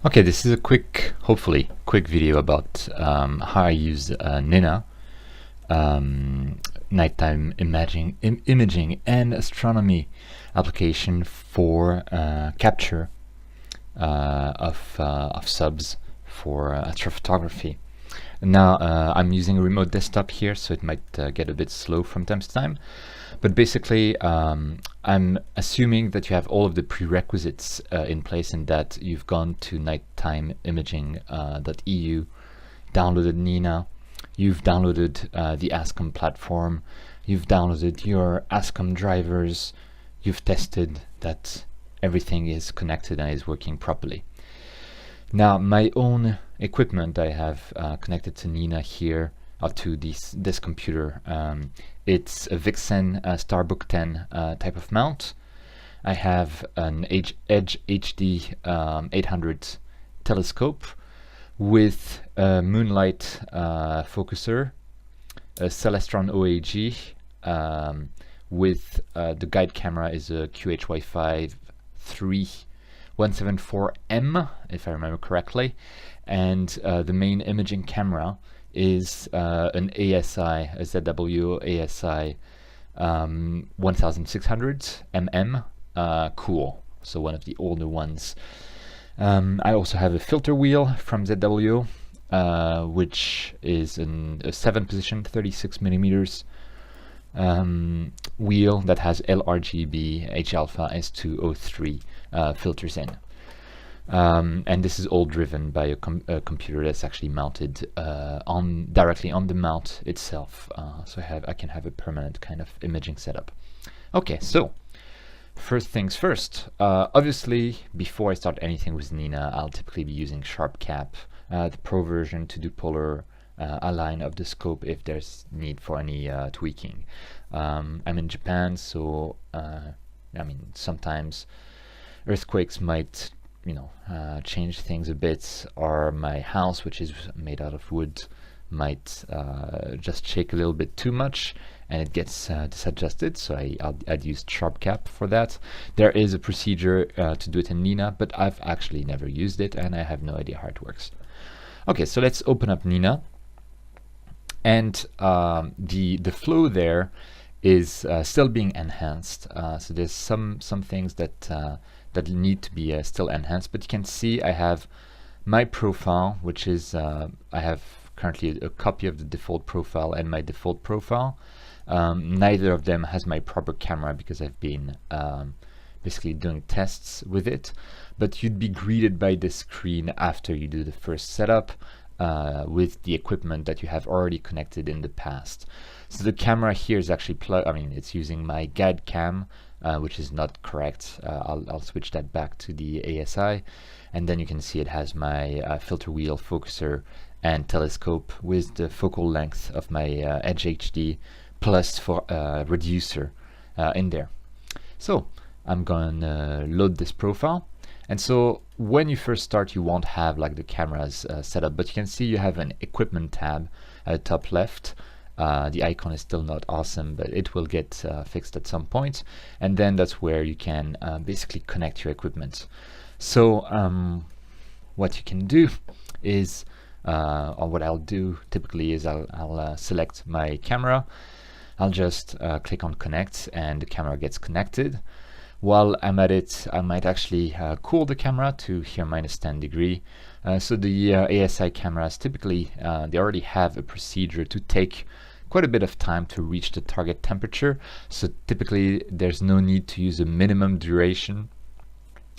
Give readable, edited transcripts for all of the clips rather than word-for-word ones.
Okay, this is a quick, hopefully, quick video about how I use Nina, nighttime imaging and astronomy application for capture of subs for astrophotography. Now I'm using a remote desktop here, so it might get a bit slow from time to time. But basically, I'm assuming that you have all of the prerequisites in place and that you've gone to nighttimeimaging.eu, downloaded Nina, you've downloaded the ASCOM platform, you've downloaded your ASCOM drivers, you've tested that everything is connected and is working properly. Now, my own equipment I have connected to Nina here, or to this computer. It's a Vixen Starbook 10 type of mount. I have an Edge HD 800 telescope with a Moonlight focuser, a Celestron OAG, with the guide camera is a QH Wi-Fi 3174M, if I remember correctly, and the main imaging camera is an ASI, a ZW ASI 1600 mm, cool, so one of the older ones. I also have a filter wheel from ZW, which is a 7-position 36 millimeters wheel that has LRGB, H-alpha, S203 filters in. And this is all driven by a computer that's actually mounted directly on the mount itself, so I can have a permanent kind of imaging setup. Okay, so first things first. Obviously, before I start anything with Nina, I'll typically be using SharpCap, the Pro version, to do polar align of the scope if there's need for any tweaking. I'm in Japan, so I mean, sometimes earthquakes might change things a bit, or my house, which is made out of wood, might just shake a little bit too much and it gets disadjusted, so I'd use SharpCap for that. There is a procedure to do it in Nina, but I've actually never used it and I have no idea how it works. Okay, so let's open up Nina, and the flow there is still being enhanced, so there's some things that need to be still enhanced, but you can see I have my profile, which is I have currently a copy of the default profile and my default profile. Neither of them has my proper camera because I've been basically doing tests with it, but you'd be greeted by this screen after you do the first setup with the equipment that you have already connected in the past. So the camera here is actually it's using my guide cam, which is not correct. I'll switch that back to the ASI, and then you can see it has my filter wheel, focuser, and telescope with the focal length of my Edge HD plus for reducer in there. So I'm gonna load this profile, and so when you first start you won't have like the cameras set up, but you can see you have an equipment tab at the top left. The icon is still not awesome, but it will get fixed at some point, and then that's where you can basically connect your equipment. So what you can do is, or what I'll do typically is I'll select my camera, I'll just click on connect, and the camera gets connected. While I'm at it, I might actually cool the camera to here -10 degree. So the ASI cameras typically they already have a procedure to take quite a bit of time to reach the target temperature, so typically there's no need to use a minimum duration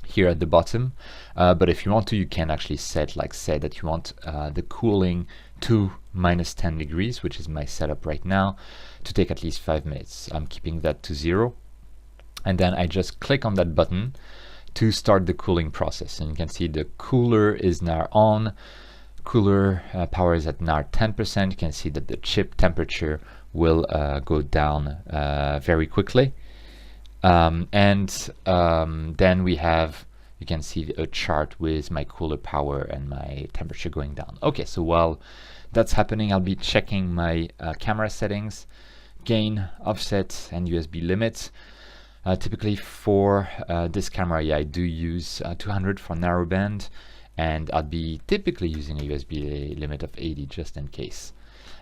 here at the bottom, but if you want to, you can actually set, like say that you want the cooling to -10 degrees, which is my setup right now, to take at least 5 minutes. I'm keeping that to 0, and then I just click on that button to start the cooling process, and you can see the cooler is now on. Cooler power is at now 10%. You can see that the chip temperature will go down very quickly, then we have, you can see a chart with my cooler power and my temperature going down. Okay, so while that's happening, I'll be checking my camera settings, gain, offset, and USB limit. Typically for this camera, I do use 200 for narrowband and I'd be typically using a USB limit of 80 just in case.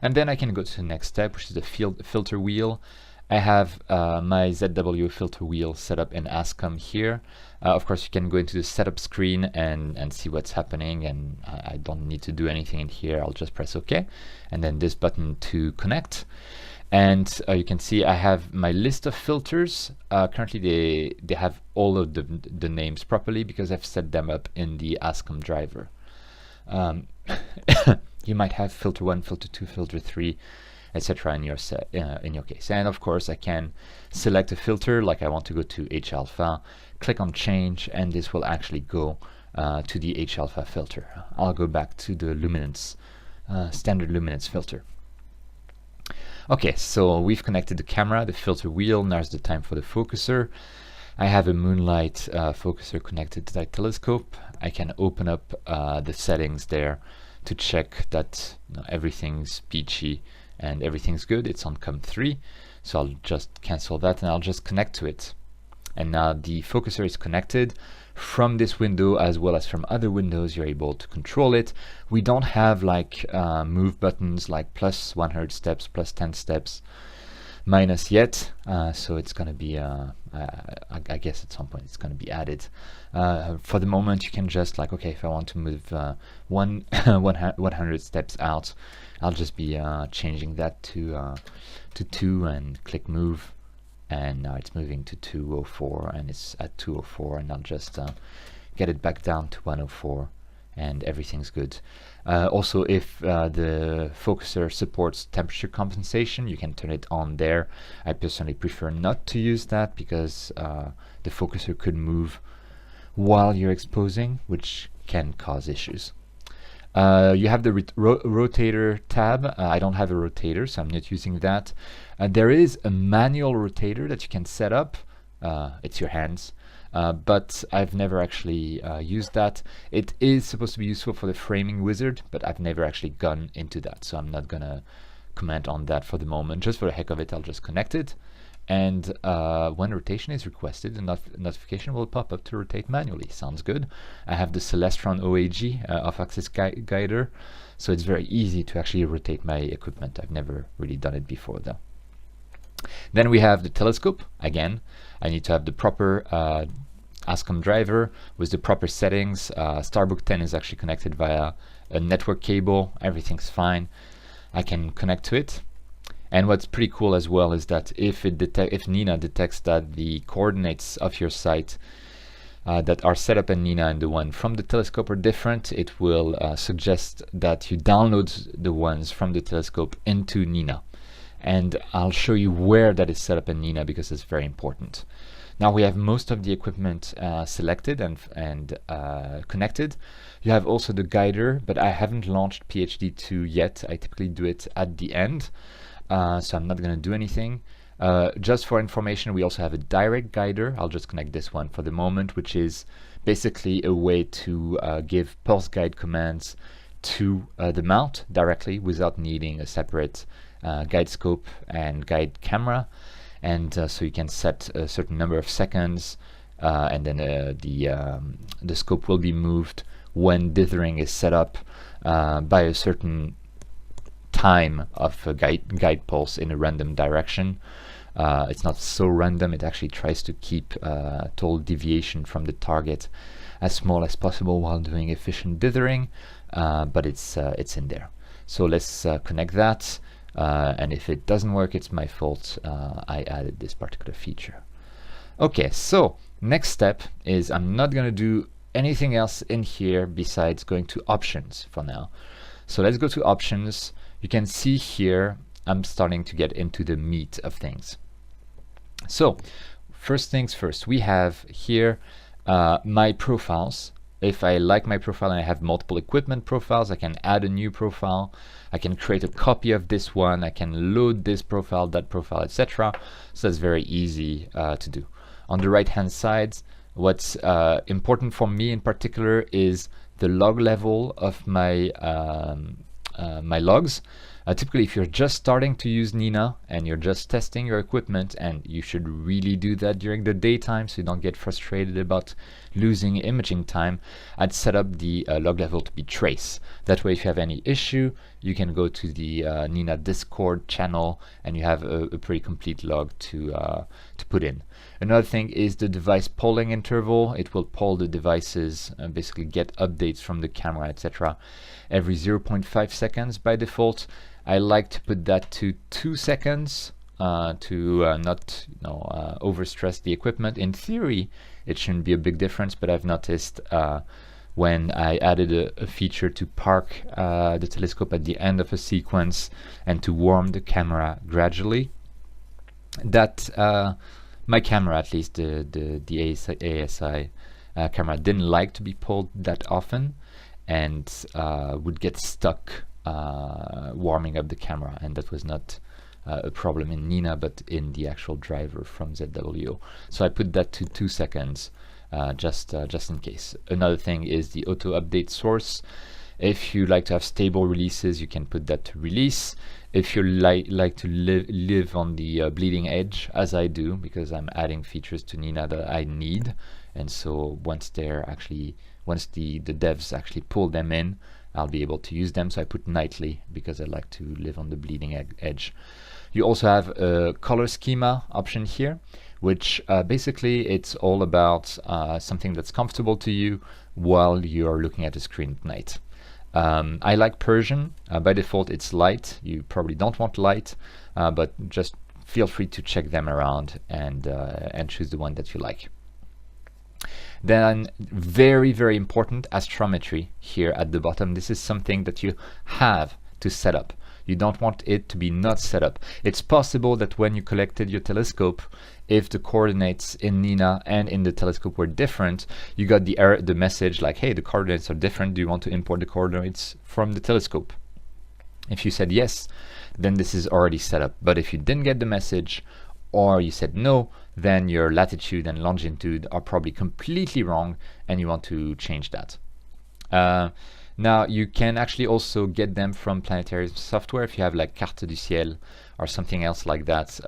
And then I can go to the next step, which is the filter wheel. I have my ZW filter wheel set up in ASCOM here. Of course, you can go into the setup screen and see what's happening, and I don't need to do anything in here. I'll just press OK, and then this button to connect. And you can see I have my list of filters. Currently, they have all of the names properly because I've set them up in the ASCOM driver. You might have filter 1, filter 2, filter 3, etc. in your case. And of course, I can select a filter, like I want to go to H-alpha, click on change, and this will actually go to the H-alpha filter. I'll go back to the luminance, standard luminance filter. Okay, so we've connected the camera, the filter wheel. Now's the time for the focuser. I have a Moonlight focuser connected to that telescope. I can open up the settings there to check that everything's peachy and everything's good. It's on COM3, so I'll just cancel that and I'll just connect to it. And now the focuser is connected. From this window as well as from other windows, you're able to control it. We don't have like move buttons like plus 100 steps, plus 10 steps, minus yet, so it's going to be I guess at some point it's going to be added. For the moment, you can just like, okay, if I want to move 100 steps out, I'll just be changing that to 2 and click move, and now it's moving to 204 and it's at 204, and I'll just get it back down to 104 and everything's good. Also, if the focuser supports temperature compensation, you can turn it on there. I personally prefer not to use that because the focuser could move while you're exposing, which can cause issues. You have the rotator tab. I don't have a rotator, so I'm not using that. There is a manual rotator that you can set up. It's your hands. But I've never actually used that. It is supposed to be useful for the framing wizard, but I've never actually gone into that, so I'm not gonna comment on that for the moment. Just for the heck of it, I'll just connect it, and when rotation is requested, a notification will pop up to rotate manually. Sounds good. I have the Celestron OAG off-axis guider, so it's very easy to actually rotate my equipment. I've never really done it before though. Then we have the telescope. Again, I need to have the proper ASCOM driver with the proper settings. Starbook 10 is actually connected via a network cable. Everything's fine. I can connect to it. And what's pretty cool as well is that if Nina detects that the coordinates of your site that are set up in Nina and the one from the telescope are different, it will suggest that you download the ones from the telescope into Nina. And I'll show you where that is set up in Nina because it's very important. Now we have most of the equipment selected and connected. You have also the guider, but I haven't launched PhD2 yet. I typically do it at the end, so I'm not going to do anything. Just for information, we also have a direct guider. I'll just connect this one for the moment, which is basically a way to give pulse guide commands to the mount directly without needing a separate guide scope and guide camera, and so you can set a certain number of seconds, and then the scope will be moved when dithering is set up by a certain time of a guide pulse in a random direction. It's not so random. It actually tries to keep total deviation from the target as small as possible while doing efficient dithering, but it's in there. So let's connect that. And if it doesn't work, it's my fault. I added this particular feature. Okay, so next step is I'm not going to do anything else in here besides going to options for now. So let's go to options. You can see here I'm starting to get into the meat of things. So first things first, we have here my profiles. If I like my profile and I have multiple equipment profiles, I can add a new profile. I can create a copy of this one. I can load this profile, that profile, etc. So that's very easy to do. On the right hand side, what's important for me in particular is the log level of my my logs. Typically, if you're just starting to use Nina and you're just testing your equipment, and you should really do that during the daytime so you don't get frustrated about losing imaging time, I'd set up the log level to be trace. That way, if you have any issue, you can go to the Nina Discord channel and you have a pretty complete log to put in. Another thing is the device polling interval. It will poll the devices, basically get updates from the camera, etc. every 0.5 seconds by default. I like to put that to 2 seconds to not overstress the equipment. In theory, it shouldn't be a big difference, but I've noticed when I added a feature to park the telescope at the end of a sequence and to warm the camera gradually, that my camera, at least the ASI camera, didn't like to be pulled that often and would get stuck warming up the camera, and that was not a problem in Nina but in the actual driver from ZWO. So I put that to 2 seconds just in case. Another thing is the auto update source. If you like to have stable releases, you can put that to release. If you like to live on the bleeding edge, as I do, because I'm adding features to Nina that I need, and so once the devs actually pull them in, I'll be able to use them. So I put nightly because I like to live on the bleeding edge. You also have a color schema option here, which basically it's all about something that's comfortable to you while you're looking at a screen at night. I like Persian. By default it's light. You probably don't want light, but just feel free to check them around and choose the one that you like. Then very, very important, astrometry here at the bottom. This is something that you have to set up. You don't want it to be not set up. It's possible that when you collected your telescope, if the coordinates in Nina and in the telescope were different, you got the message like, hey, the coordinates are different. Do you want to import the coordinates from the telescope? If you said yes, then this is already set up. But if you didn't get the message, or you said no, then your latitude and longitude are probably completely wrong and you want to change that. Now you can actually also get them from Planetary software. If you have like Carte du Ciel or something else like that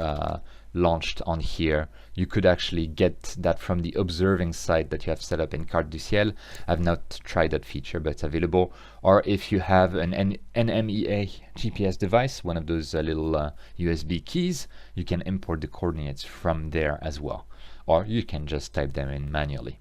launched on here, you could actually get that from the observing site that you have set up in Carte du Ciel. I've not tried that feature, but it's available. Or if you have an NMEA GPS device, one of those little USB keys, you can import the coordinates from there as well. Or you can just type them in manually.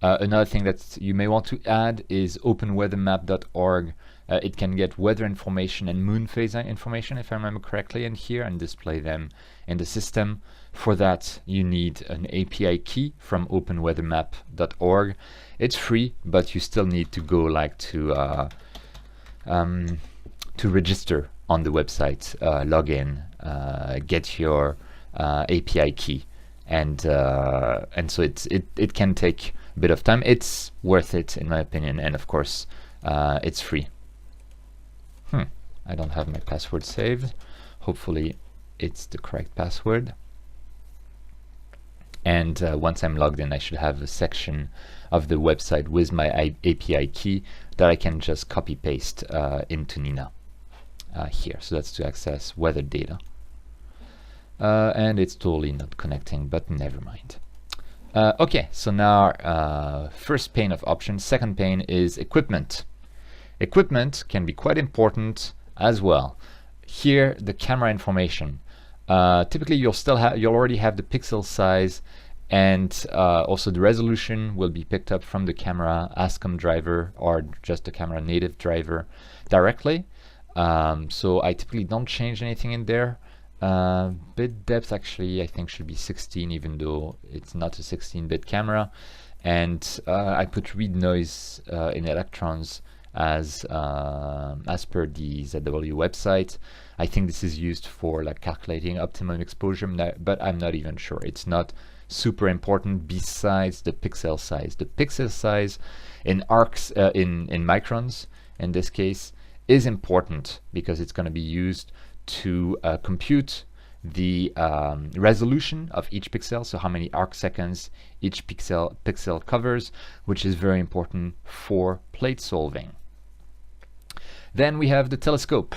Another thing that you may want to add is openweathermap.org. It can get weather information and moon phase information, if I remember correctly, in here and display them in the system. For that, you need an API key from openweathermap.org. It's free, but you still need to go like to register on the website, log in, get your API key, and so it can take a bit of time. It's worth it in my opinion, and of course it's free. I don't have my password saved. Hopefully it's the correct password. And once I'm logged in, I should have a section of the website with my API key that I can just copy paste into Nina here. So that's to access weather data. And it's totally not connecting, but never mind. Okay, so now first pane of options. Second pane is equipment. Equipment can be quite important as well. Here, the camera information. Typically, you'll already have the pixel size, and also the resolution will be picked up from the camera ASCOM driver or just the camera native driver directly. So I typically don't change anything in there. Bit depth actually I think should be 16, even though it's not a 16-bit camera. And I put read noise in electrons as per the ZW website. I think this is used for like calculating optimum exposure, but I'm not even sure. It's not super important besides the pixel size. The pixel size in arcs, in microns in this case, is important because it's going to be used to compute the resolution of each pixel, so how many arc seconds each pixel covers, which is very important for plate solving. Then we have the telescope.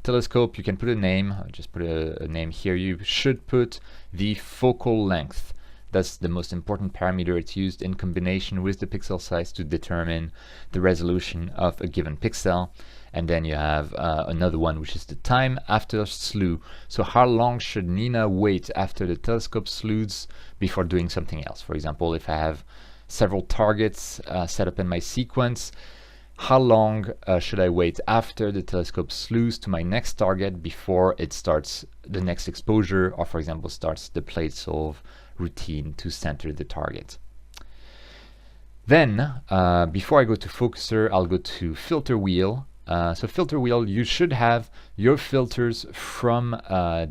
telescope, you can put a name. I'll just put a name here. You should put the focal length. That's the most important parameter. It's used in combination with the pixel size to determine the resolution of a given pixel. And then you have another one, which is the time after slew. So how long should Nina wait after the telescope slews before doing something else? For example, if I have several targets set up in my sequence, how long should I wait after the telescope slews to my next target before it starts the next exposure, or for example starts the plate solve routine to center the target? Then before I go to focuser, I'll go to filter wheel. So filter wheel, you should have your filters from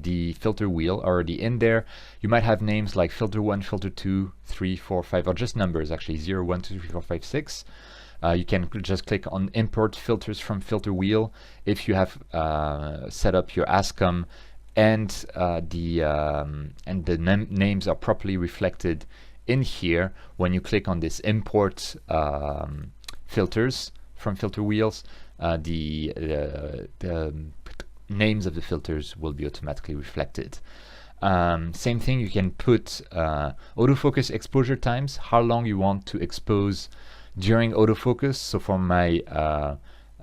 the filter wheel already in there. You might have names like filter 1, filter 2, 3, 4, 5, or just numbers actually, 0, 1, 2, 3, 4, 5, 6. You can just click on import filters from filter wheel if you have set up your ASCOM and the names are properly reflected in here. When you click on this import filters from filter wheels, the names of the filters will be automatically reflected. Same thing, you can put autofocus exposure times, how long you want to expose during autofocus. So for my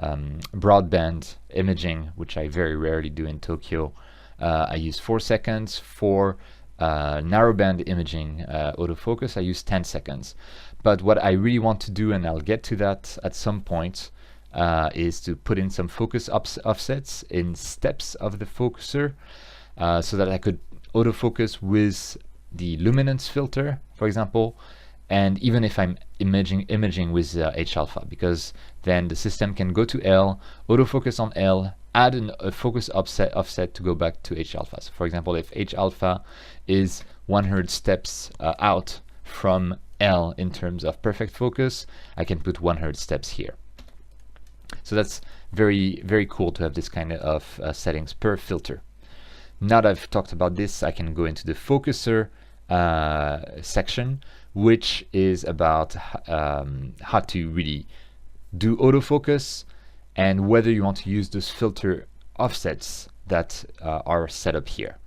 broadband imaging, which I very rarely do in Tokyo, I use 4 seconds. For narrowband imaging autofocus, I use 10 seconds. But what I really want to do, and I'll get to that at some point, is to put in some focus offsets in steps of the focuser, so that I could autofocus with the luminance filter, for example, and even if I'm imaging with H-alpha, because then the system can go to L, autofocus on L, add a focus offset to go back to H-alpha. So for example, if H-alpha is 100 steps out from L in terms of perfect focus, I can put 100 steps here. So that's very, very cool to have this kind of settings per filter. Now that I've talked about this, I can go into the focuser section, which is about how to really do autofocus and whether you want to use those filter offsets that are set up here,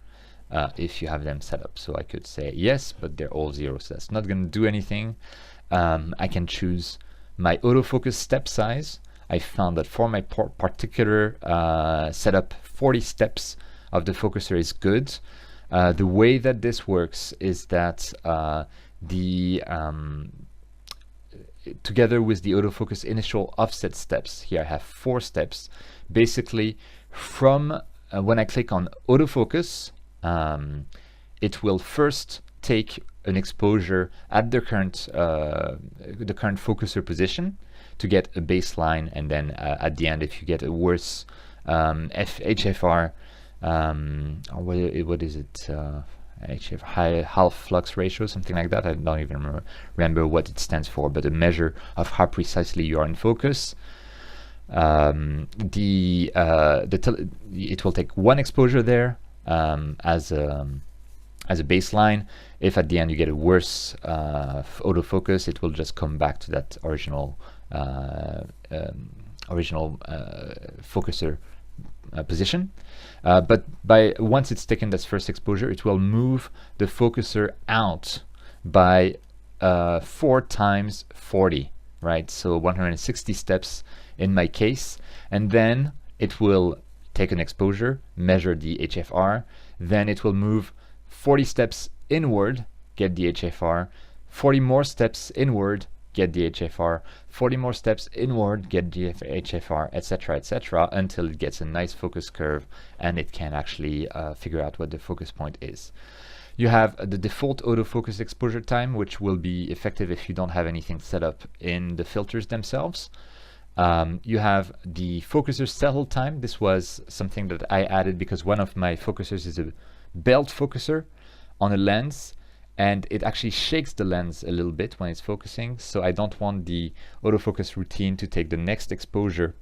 if you have them set up. So I could say yes, but they're all 0, so that's not going to do anything. I can choose my autofocus step size. I found that for my particular setup, 40 steps of the focuser is good. The way that this works is that together with the autofocus initial offset steps, here I have 4 steps. Basically, from when I click on autofocus, it will first take an exposure at the current focuser position to get a baseline, and then at the end, if you get a worse HFR, what is it? HF, high half flux ratio, something like that. I don't even remember what it stands for, but a measure of how precisely you are in focus. It will take 1 exposure there as a baseline. If at the end you get a worse autofocus, it will just come back to that original focuser position. But once it's taken that first exposure, it will move the focuser out by 4 times 40, right? So 160 steps in my case, and then it will take an exposure, measure the HFR, then it will move 40 steps inward, get the HFR, 40 more steps inward, get the HFR, 40 more steps inward, get the HFR, etc., until it gets a nice focus curve and it can actually figure out what the focus point is. You have the default autofocus exposure time, which will be effective if you don't have anything set up in the filters themselves. You have the focuser settle time. This was something that I added because one of my focusers is a belt focuser on a lens, and it actually shakes the lens a little bit when it's focusing, so I don't want the autofocus routine to take the next exposure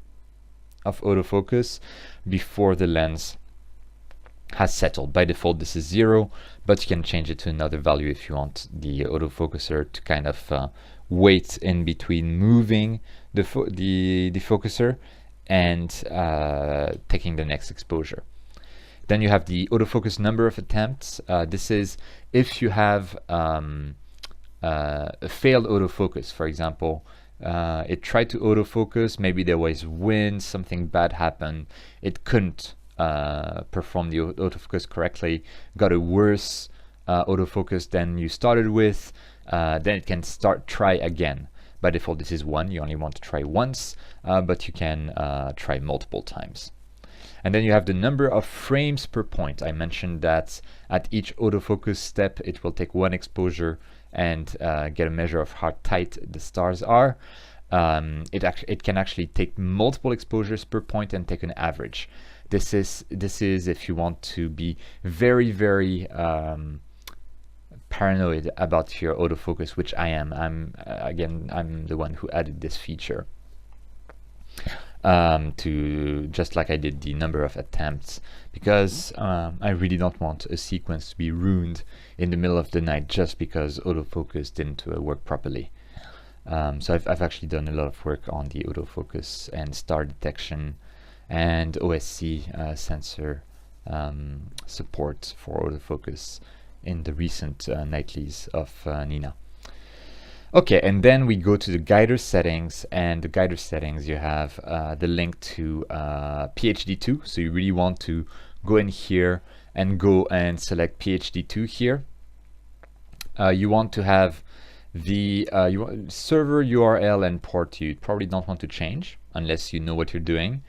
of autofocus before the lens has settled. By default this is 0, but you can change it to another value if you want the autofocuser to kind of wait in between moving the focuser and taking the next exposure. Then you have the autofocus number of attempts. This is if you have a failed autofocus, for example. It tried to autofocus, maybe there was wind, something bad happened, it couldn't perform the autofocus correctly, got a worse autofocus than you started with, then it can try again. By default this is 1, you only want to try once, but you can try multiple times. And then you have the number of frames per point. I mentioned that at each autofocus step it will take 1 exposure and get a measure of how tight the stars are. It can actually take multiple exposures per point and take an average. This is if you want to be very, very paranoid about your autofocus, which I am. I'm the one who added this feature. To just like I did the number of attempts, because I really don't want a sequence to be ruined in the middle of the night just because autofocus didn't work properly. So I've actually done a lot of work on the autofocus and star detection and OSC sensor support for autofocus in the recent nightlies of Nina. Okay, and then we go to the guider settings, and the guider settings you have the link to PHD2, so you really want to go in here and go and select PHD2 here. You want to have the server URL and port you probably don't want to change unless you know what you're doing.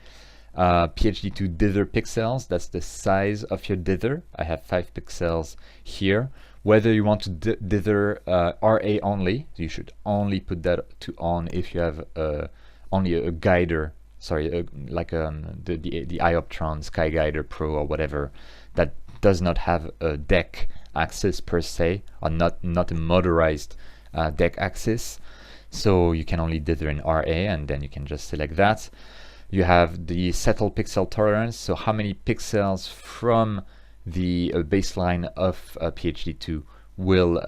PHD2 dither pixels, that's the size of your dither. I have 5 pixels here. Whether you want to dither RA only, you should only put that to on if you have only a guider, sorry, like the Ioptron Sky Guider Pro or whatever, that does not have a deck axis per se, or not a motorized deck axis. So you can only dither in RA, and then you can just select that. You have the settle pixel tolerance, so how many pixels from the baseline of PHD2 will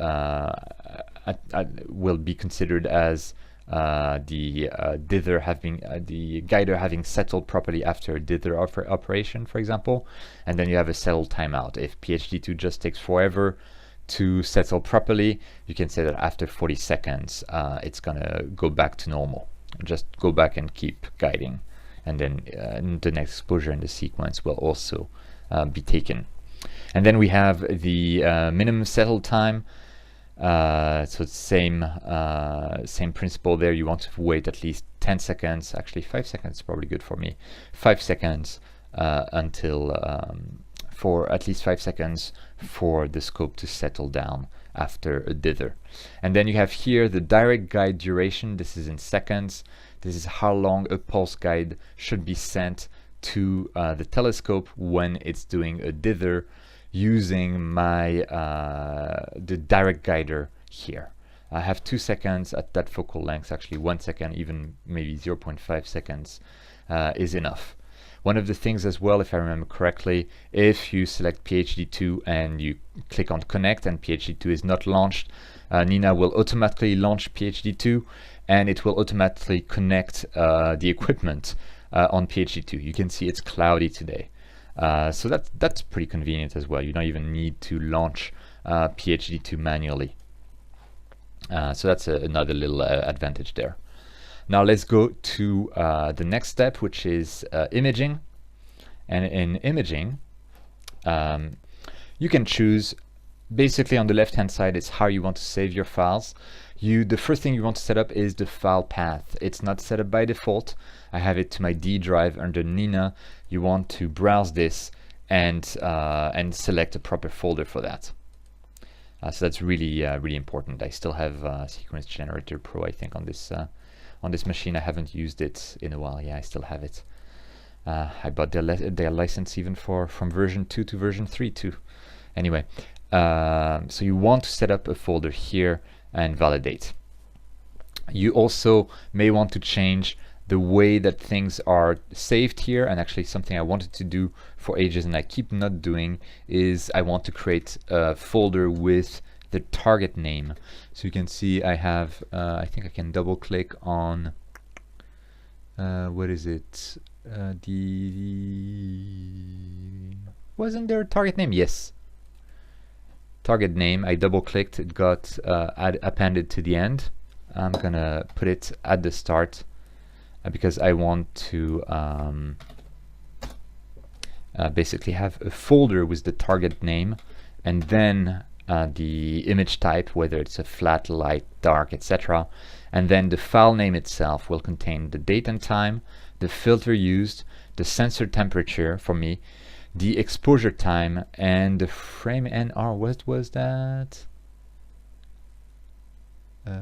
be considered as the dither having the guider having settled properly after a dither operation, for example. And then you have a settle timeout. If PHD2 just takes forever to settle properly, you can say that after 40 seconds it's gonna go back to normal. Just go back and keep guiding, and then the next exposure in the sequence will also be taken. And then we have the minimum settle time. So it's same principle there. You want to wait at least 10 seconds. Actually, 5 seconds is probably good for me. 5 seconds until for at least 5 seconds for the scope to settle down after a dither. And then you have here the direct guide duration. This is in seconds. This is how long a pulse guide should be sent to the telescope when it's doing a dither using my the direct guider here. I have 2 seconds at that focal length. Actually 1 second, even maybe 0.5 seconds is enough. One of the things as well, if I remember correctly, if you select PHD2 and you click on connect and PHD2 is not launched, Nina will automatically launch PHD2 and it will automatically connect the equipment on PHD2. You can see it's cloudy today. So that's pretty convenient as well. You don't even need to launch PHD2 manually. So that's another little advantage there. Now let's go to the next step, which is imaging. And in imaging, you can choose, basically on the left hand side is how you want to save your files. The first thing you want to set up is the file path. It's not set up by default. I have it to my D drive under Nina. You want to browse this and select a proper folder for that. So that's really really important. I still have Sequence Generator Pro, I think, on this machine. I haven't used it in a while. Yeah, I still have it. I bought their license even from version 2 to version 3 too. Anyway, so you want to set up a folder here and validate. You also may want to change the way that things are saved here, and actually something I wanted to do for ages and I keep not doing is I want to create a folder with the target name. So you can see I have I think I can double click on what is it? Wasn't there a target name? Yes. Target name, I double clicked, it got appended to the end. I'm gonna put it at the start because I want to basically have a folder with the target name, and then the image type, whether it's a flat, light, dark, etc. And then the file name itself will contain the date and time, the filter used, the sensor temperature for me, the exposure time, and the frame NR. What was that?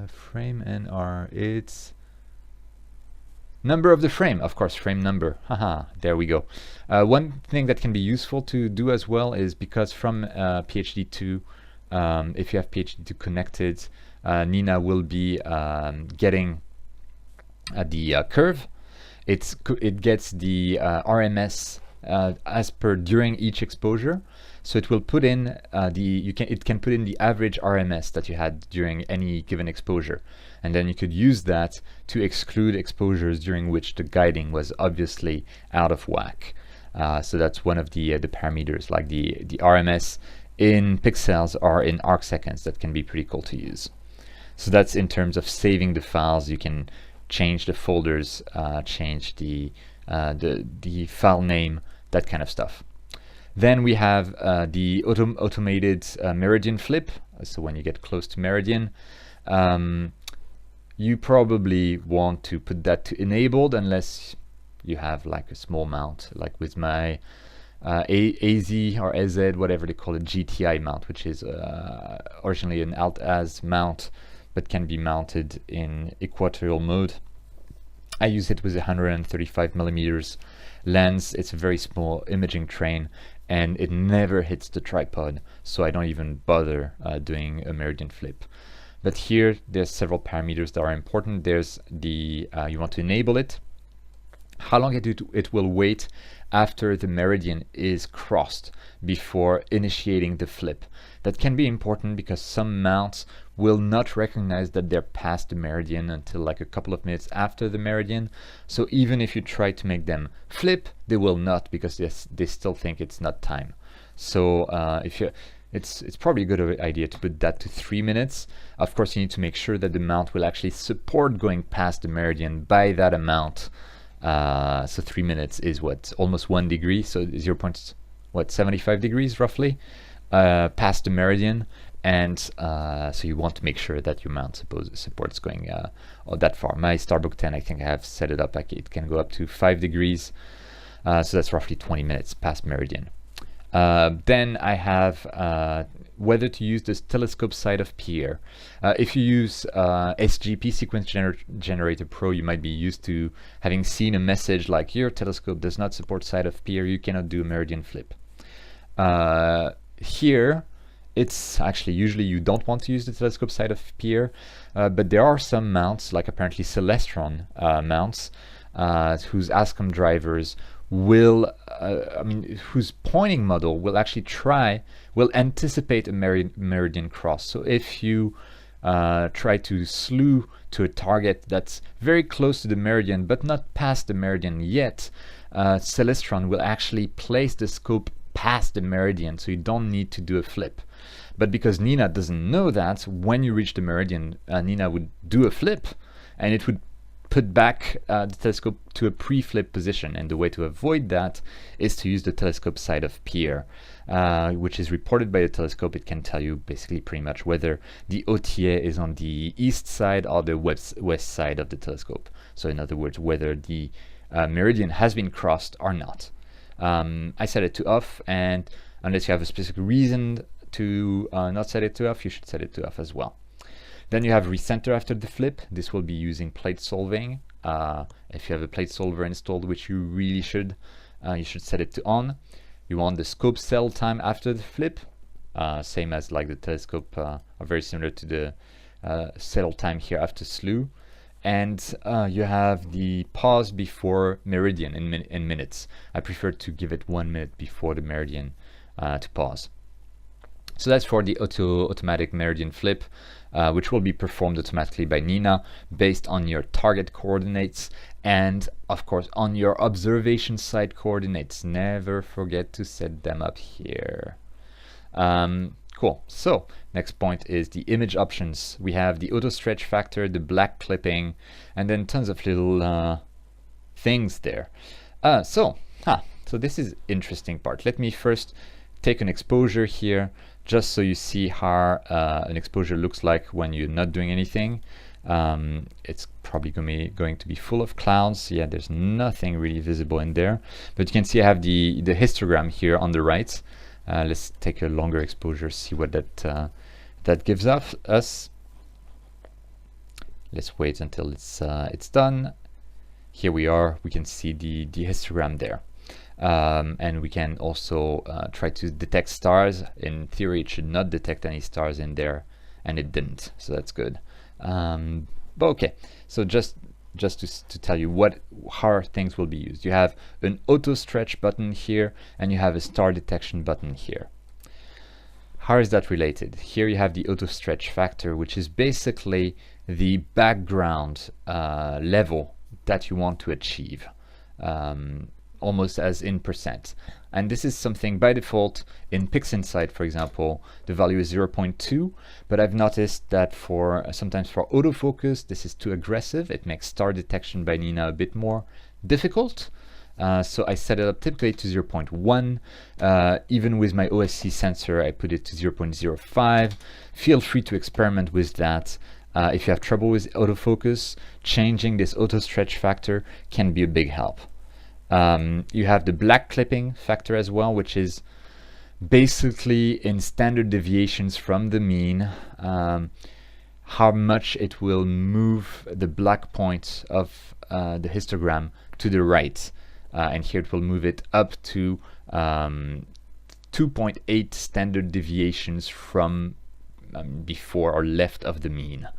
Frame NR, it's number of the frame, of course, frame number. Haha, there we go. One thing that can be useful to do as well is, because from PHD2, if you have PHD2 connected, Nina will be getting the curve. It gets the RMS as per during each exposure, so it will put in it can put in the average RMS that you had during any given exposure, and then you could use that to exclude exposures during which the guiding was obviously out of whack. So that's one of the parameters, like the RMS in pixels or in arc seconds. That can be pretty cool to use. So that's in terms of saving the files. You can change the folders, change the file name, that kind of stuff. Then we have the automated meridian flip. So when you get close to meridian, you probably want to put that to enabled, unless you have like a small mount, like with my AZ or AZ, whatever they call it, GTI mount, which is originally an Alt-Az mount, but can be mounted in equatorial mode. I use it with a 135mm lens. It's a very small imaging train, and it never hits the tripod, so I don't even bother doing a meridian flip. But here there's several parameters that are important. There's the you want to enable it, how long it will wait after the meridian is crossed before initiating the flip. That can be important because some mounts will not recognize that they're past the meridian until like a couple of minutes after the meridian. So even if you try to make them flip, they will not, because they still think it's not time. So it's probably a good idea to put that to 3 minutes. Of course, you need to make sure that the mount will actually support going past the meridian by that amount. So 3 minutes is what, almost 1 degree, so 0.75 degrees roughly past the meridian. And so you want to make sure that your mount supports going that far. My Starbuck 10, I think I have set it up like it can go up to 5 degrees, so that's roughly 20 minutes past meridian. Then I have whether to use this telescope side of Pierre. If you use SGP Sequence Generator Pro, you might be used to having seen a message like, your telescope does not support side of Pierre, you cannot do a meridian flip. Here, it's actually usually you don't want to use the telescope side of Pierre, but there are some mounts, like apparently Celestron mounts, whose ASCOM drivers will, whose pointing model will actually will anticipate a meridian cross. So if you try to slew to a target that's very close to the meridian but not past the meridian yet, Celestron will actually place the scope past the meridian, so you don't need to do a flip. But because Nina doesn't know that, when you reach the meridian, Nina would do a flip, and it would put back the telescope to a pre-flip position. And the way to avoid that is to use the telescope side of Pierre, which is reported by the telescope. It can tell you basically pretty much whether the OTA is on the east side or the west side of the telescope. So in other words, whether the meridian has been crossed or not. I set it to off, and unless you have a specific reason to not set it to off, you should set it to off as well. Then you have recenter after the flip. This will be using plate solving. If you have a plate solver installed, which you really should, you should set it to on. You want the scope settle time after the flip, same as like the telescope, are very similar to the settle time here after slew. And you have the pause before meridian in minutes. I prefer to give it 1 minute before the meridian to pause. So that's for the automatic meridian flip. which will be performed automatically by Nina based on your target coordinates and of course on your observation site coordinates. Never forget to set them up here. Cool. So next point is the image options. We have the auto stretch factor, the black clipping, and then tons of little things there. So this is interesting part. Let me first take an exposure here, just so you see how an exposure looks like when you're not doing anything. It's probably going to be full of clouds. Yeah, there's nothing really visible in there, but you can see I have the histogram here on the right. Let's take a longer exposure, see what that gives us. Let's wait until it's done. Here we are. We can see the histogram there, and we can also try to detect stars. In theory, it should not detect any stars in there, and it didn't, so that's good. But okay, so just to tell you how things will be used. You have an auto stretch button here, and you have a star detection button here. How is that related? Here you have the auto stretch factor, which is basically the background level that you want to achieve, almost as in percent. And this is something by default in PixInsight, for example, the value is 0.2, but I've noticed that sometimes for autofocus, this is too aggressive. It makes star detection by Nina a bit more difficult. So I set it up typically to 0.1. Even with my OSC sensor, I put it to 0.05. Feel free to experiment with that. If you have trouble with autofocus, changing this auto stretch factor can be a big help. You have the black clipping factor as well, which is basically in standard deviations from the mean, how much it will move the black point of the histogram to the right. And here it will move it up to 2.8 standard deviations from before or left of the mean.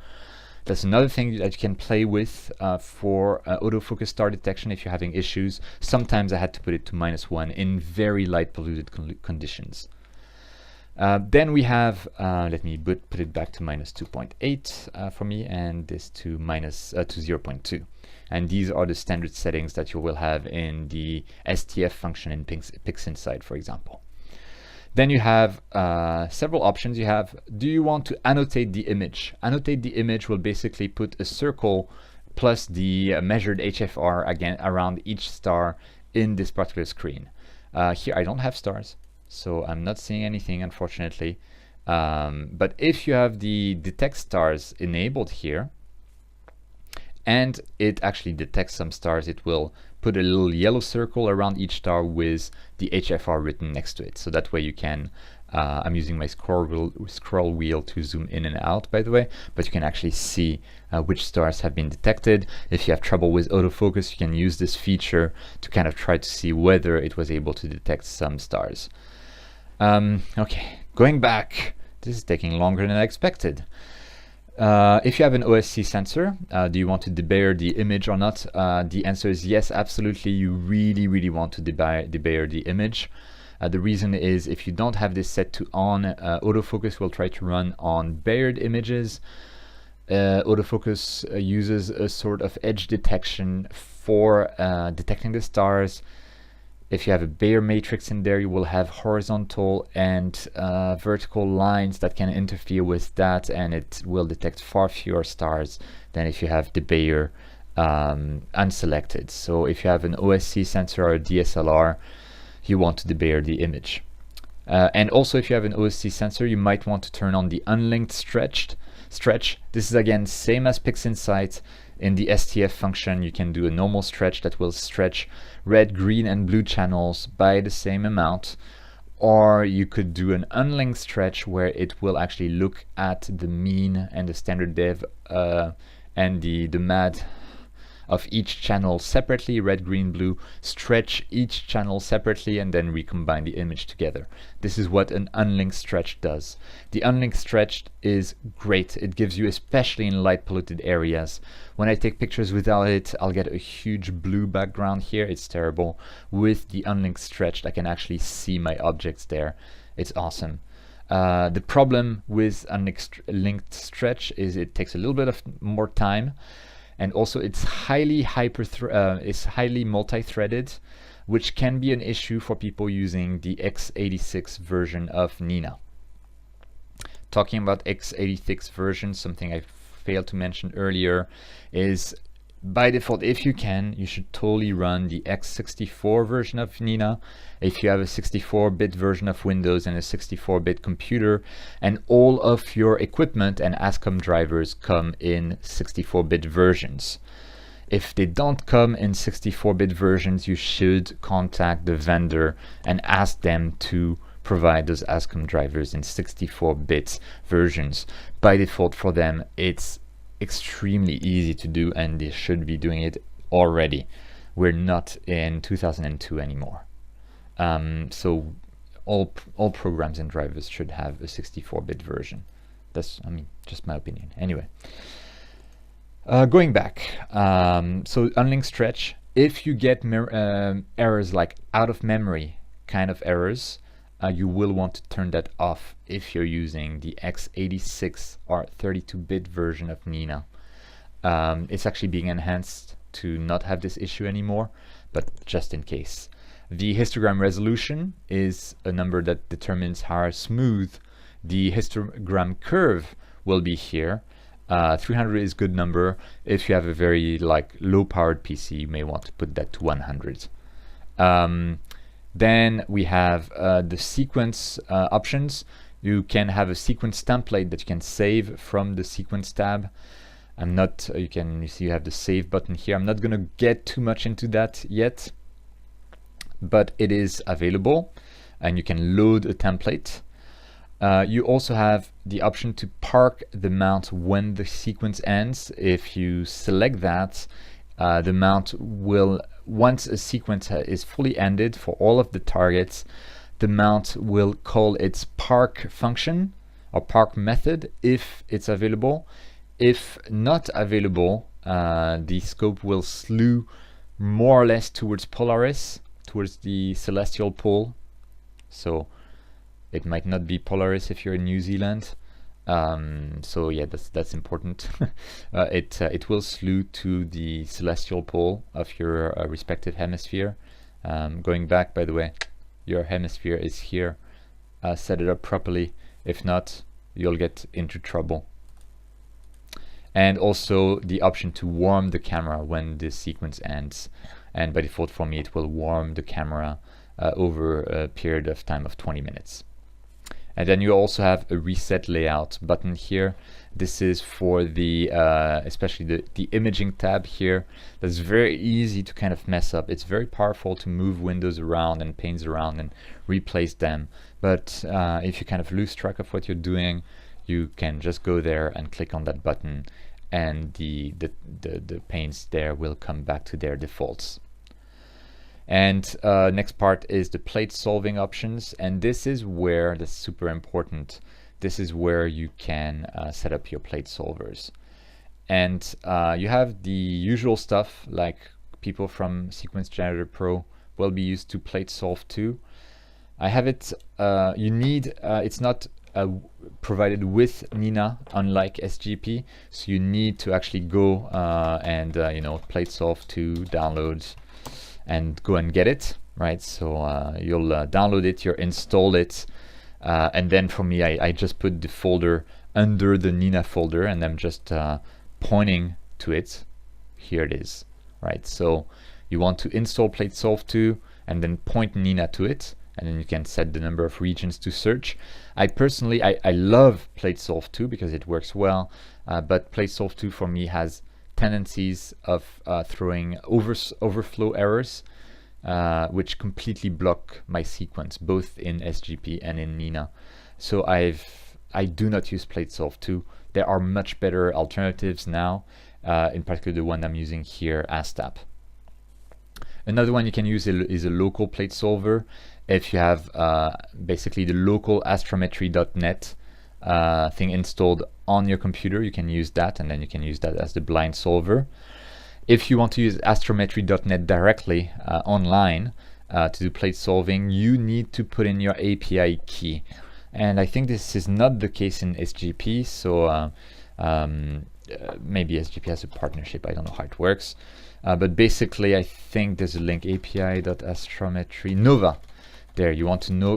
That's another thing that you can play with for autofocus star detection if you're having issues. Sometimes I had to put it to -1 in very light polluted conditions. Then we have, let me put it back to -2.8 for me, and this to 0.2. And these are the standard settings that you will have in the STF function in PixInsight, for example. Then you have several options. You have, do you want to annotate the image? Annotate the image will basically put a circle plus the measured HFR again around each star in this particular screen. Here I don't have stars, so I'm not seeing anything, unfortunately. But if you have the detect stars enabled here, and it actually detects some stars, it will put a little yellow circle around each star with the HFR written next to it. So that way you can, I'm using my scroll wheel to zoom in and out, by the way, but you can actually see which stars have been detected. If you have trouble with autofocus, you can use this feature to kind of try to see whether it was able to detect some stars. Okay, going back, this is taking longer than I expected. If you have an OSC sensor, do you want to debayer the image or not? The answer is yes, absolutely. You really want to debayer the image. The reason is if you don't have this set to on, autofocus will try to run on bayered images. Autofocus uses a sort of edge detection for detecting the stars. If you have a Bayer matrix in there, you will have horizontal and vertical lines that can interfere with that, and it will detect far fewer stars than if you have the Bayer unselected. So if you have an OSC sensor or a DSLR, you want to debayer the image. And also if you have an OSC sensor, you might want to turn on the unlinked stretch. This is again same as PixInsight. In the STF function, you can do a normal stretch that will stretch red, green, and blue channels by the same amount. Or you could do an unlinked stretch where it will actually look at the mean and the standard dev and the MAD of each channel separately, red, green, blue, stretch each channel separately, and then recombine the image together. This is what an unlinked stretch does. The unlinked stretch is great. It gives you, especially in light polluted areas. When I take pictures without it, I'll get a huge blue background here. It's terrible. With the unlinked stretch, I can actually see my objects there. It's awesome. The problem with an linked stretch is it takes a little bit of more time, and also it's highly multi-threaded, which can be an issue for people using the x86 version of Nina. Talking about x86 version, something I failed to mention earlier is, by default, if you can, you should totally run the x64 version of Nina if you have a 64-bit version of Windows and a 64-bit computer, and all of your equipment and ASCOM drivers come in 64-bit versions. If they don't come in 64-bit versions, you should contact the vendor and ask them to provide those ASCOM drivers in 64-bit versions. By default for them, it's extremely easy to do, and they should be doing it already. We're not in 2002 anymore. So all programs and drivers should have a 64-bit version. That's, I mean, just my opinion. Anyway, going back, so unlinked stretch, if you get errors like out of memory kind of errors, you will want to turn that off if you're using the x86 or 32-bit version of Nina. It's actually being enhanced to not have this issue anymore, but just in case. The histogram resolution is a number that determines how smooth the histogram curve will be here. 300 is a good number. If you have a very low-powered PC, you may want to put that to 100. Then we have the sequence options. You can have a sequence template that you can save from the sequence tab. You see you have the save button here. I'm not going to get too much into that yet, but it is available and you can load a template. You also have the option to park the mount when the sequence ends. If you select that, the mount will, once a sequence is fully ended for all of the targets, the mount will call its park function or park method if it's available. If not available, the scope will slew more or less towards Polaris, towards the celestial pole. So it might not be Polaris if you're in New Zealand. So yeah, that's important. It will slew to the celestial pole of your respective hemisphere. Going back, by the way, your hemisphere is here. Set it up properly. If not, you'll get into trouble. And also the option to warm the camera when the sequence ends. And by default for me, it will warm the camera over a period of time of 20 minutes. And then you also have a reset layout button here. This is for the especially the imaging tab here. That's very easy to kind of mess up. It's very powerful to move windows around and panes around and replace them. But if you kind of lose track of what you're doing, you can just go there and click on that button, and the panes there will come back to their defaults. And next part is the plate solving options, and this is where that's super important. This is where you can set up your plate solvers, and you have the usual stuff like people from Sequence Generator Pro will be used to plate solve too. I have it. You need it's not provided with Nina, unlike SGP, so you need to actually go and plate solve 2 downloads and go and get it, right? So you'll download it, you'll install it, and then for me, I just put the folder under the Nina folder, and I'm just pointing to it. Here it is, right? So you want to install PlateSolve 2 and then point Nina to it, and then you can set the number of regions to search. I personally, I love PlateSolve 2 because it works well, but PlateSolve 2 for me has tendencies of throwing overflow errors, which completely block my sequence, both in SGP and in Nina. So I do not use PlateSolve 2. There are much better alternatives now, in particular the one I'm using here, ASTAP. Another one you can use is a local plate solver. If you have basically the local astrometry.net thing installed on your computer, you can use that, and then you can use that as the blind solver. If you want to use astrometry.net directly online to do plate solving, you need to put in your API key. And I think this is not the case in SGP, so maybe SGP has a partnership, I don't know how it works. But basically, I think there's a link, api.astrometry, Nova. There, you want to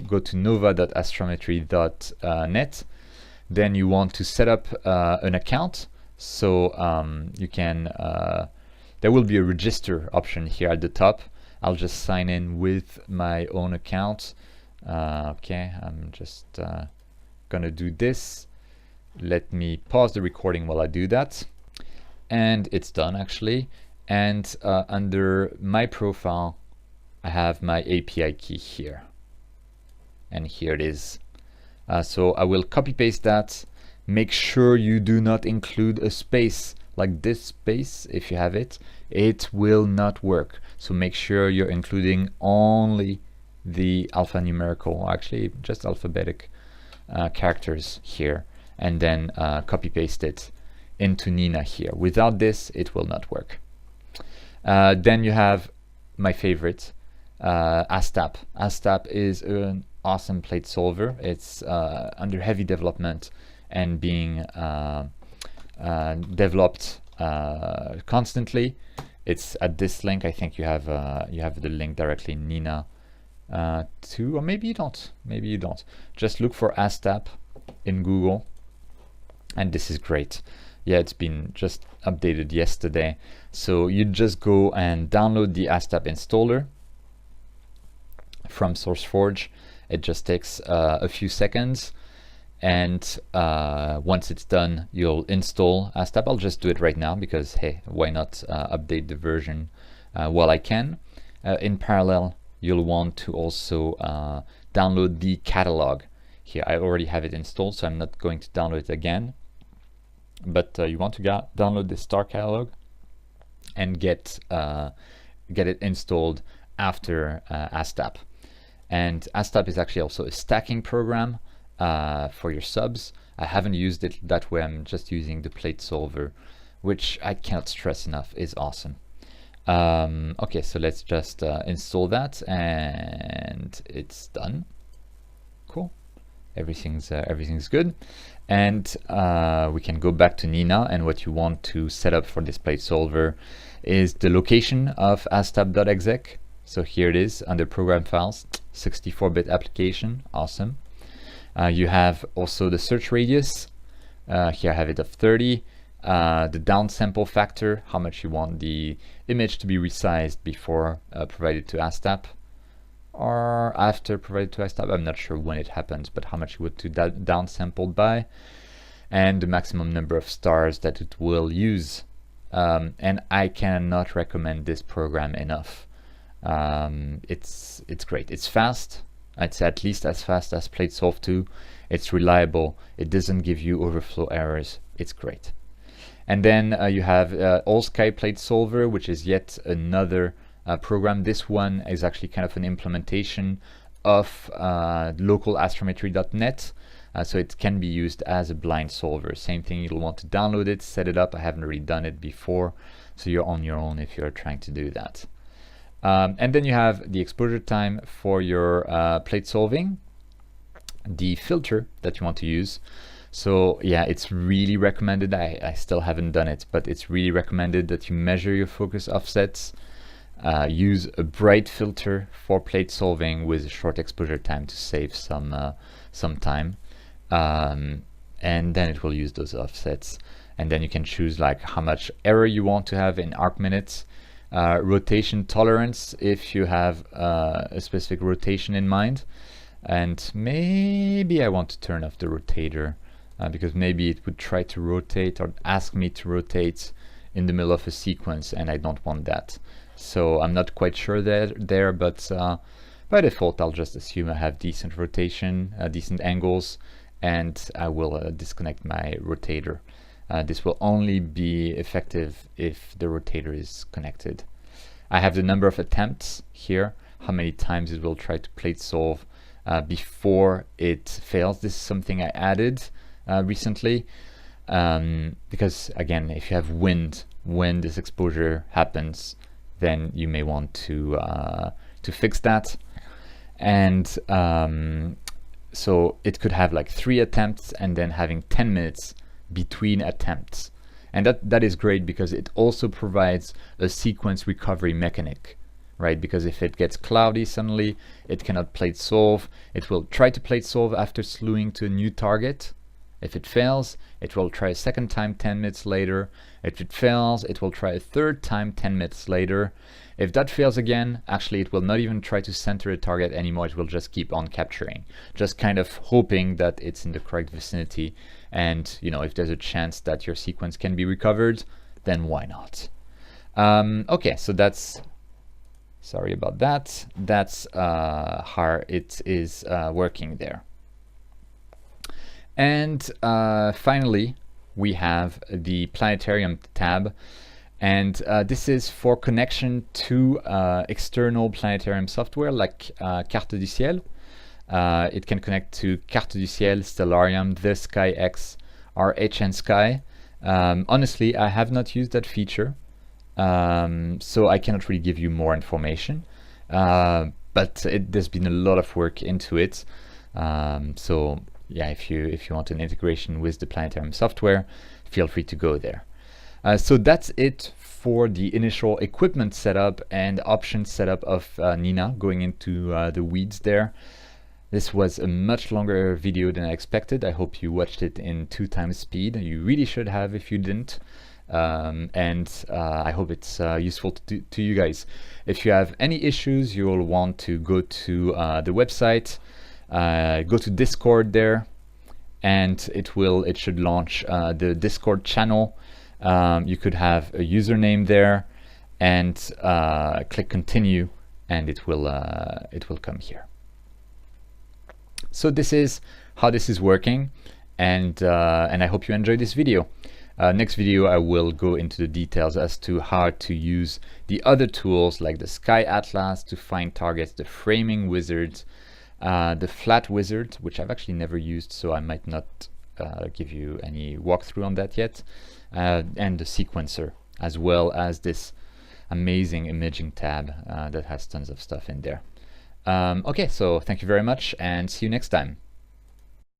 go to nova.astrometry.net. Then you want to set up an account. So you can, there will be a register option here at the top. I'll just sign in with my own account. Okay, I'm just gonna do this. Let me pause the recording while I do that. And it's done actually. And under my profile, I have my API key here. And here it is. So I will copy paste that. Make sure you do not include a space like this space. If you have it, it will not work. So make sure you're including only the alphanumerical, actually just alphabetic characters here, and then copy paste it into Nina here. Without this, it will not work. Then you have my favorite, ASTAP. ASTAP is an awesome plate solver. It's under heavy development and being developed constantly. It's at this link. I think you have the link directly in Nina or maybe you don't. Maybe you don't. Just look for ASTAP in Google, and this is great. Yeah, it's been just updated yesterday. So you just go and download the ASTAP installer from SourceForge. It just takes a few seconds, and once it's done, you'll install ASTAP. I'll just do it right now because hey, why not update the version while I can. In parallel, you'll want to also download the catalog. Here, I already have it installed, so I'm not going to download it again. But you want to download the star catalog and get it installed after ASTAP. And ASTAP is actually also a stacking program for your subs. I haven't used it that way. I'm just using the plate solver, which I cannot stress enough is awesome. Okay, so let's just install that, and it's done. Cool. Everything's good, and we can go back to Nina. And what you want to set up for this plate solver is the location of astap.exec. So here it is under program files, 64-bit application. Awesome. You have also the search radius. Here I have it of 30. The downsample factor, how much you want the image to be resized before provided to ASTAP or after provided to ASTAP. I'm not sure when it happens, but how much you want to downsampled by, and the maximum number of stars that it will use. And I cannot recommend this program enough. It's great. It's fast. It's at least as fast as PlateSolve 2. It's reliable. It doesn't give you overflow errors. It's great. And then you have AllSky Plate Solver, which is yet another program. This one is actually kind of an implementation of local-astrometry.net. So it can be used as a blind solver. Same thing, you'll want to download it, set it up. I haven't really done it before, so you're on your own if you're trying to do that. And then you have the exposure time for your plate solving, the filter that you want to use. So yeah, it's really recommended. I still haven't done it, but it's really recommended that you measure your focus offsets, use a bright filter for plate solving with a short exposure time to save some time, and then it will use those offsets. And then you can choose like how much error you want to have in arc minutes, rotation tolerance if you have a specific rotation in mind, and maybe I want to turn off the rotator because maybe it would try to rotate or ask me to rotate in the middle of a sequence, and I don't want that. So I'm not quite sure there, but by default I'll just assume I have decent rotation, decent angles, and I will disconnect my rotator. This will only be effective if the rotator is connected. I have the number of attempts here, how many times it will try to plate solve before it fails. This is something I added recently, because again, if you have wind when this exposure happens, then you may want to fix that. And So it could have like 3 attempts and then having 10 minutes between attempts. And that is great because it also provides a sequence recovery mechanic, right? Because if it gets cloudy suddenly, it cannot plate solve. It will try to plate solve after slewing to a new target. If it fails, it will try a second time 10 minutes later. If it fails, it will try a third time 10 minutes later. If that fails again, actually it will not even try to center a target anymore. It will just keep on capturing, just kind of hoping that it's in the correct vicinity. And you know, if there's a chance that your sequence can be recovered, then why not? Okay, so that's, sorry about that. That's how it is working there. And finally, we have the Planetarium tab. And this is for connection to external Planetarium software like Carte du Ciel. It can connect to Carte du Ciel, Stellarium, The SkyX, or HNSky. Honestly, I have not used that feature, so I cannot really give you more information. But there's been a lot of work into it. So yeah, if you want an integration with the Planetarium software, feel free to go there. So that's it for the initial equipment setup and option setup of Nina, going into the weeds there. This was a much longer video than I expected. I hope you watched it in 2 times speed. You really should have if you didn't. And I hope it's useful to you guys. If you have any issues, you'll want to go to the website, go to Discord there, and it should launch the Discord channel. You could have a username there, and click continue, and it will come here. So this is how this is working, and I hope you enjoyed this video. Next video I will go into the details as to how to use the other tools like the Sky Atlas to find targets, the Framing Wizard, the Flat Wizard, which I've actually never used, so I might not give you any walkthrough on that yet, and the Sequencer, as well as this amazing imaging tab that has tons of stuff in there. Okay, so thank you very much and see you next time.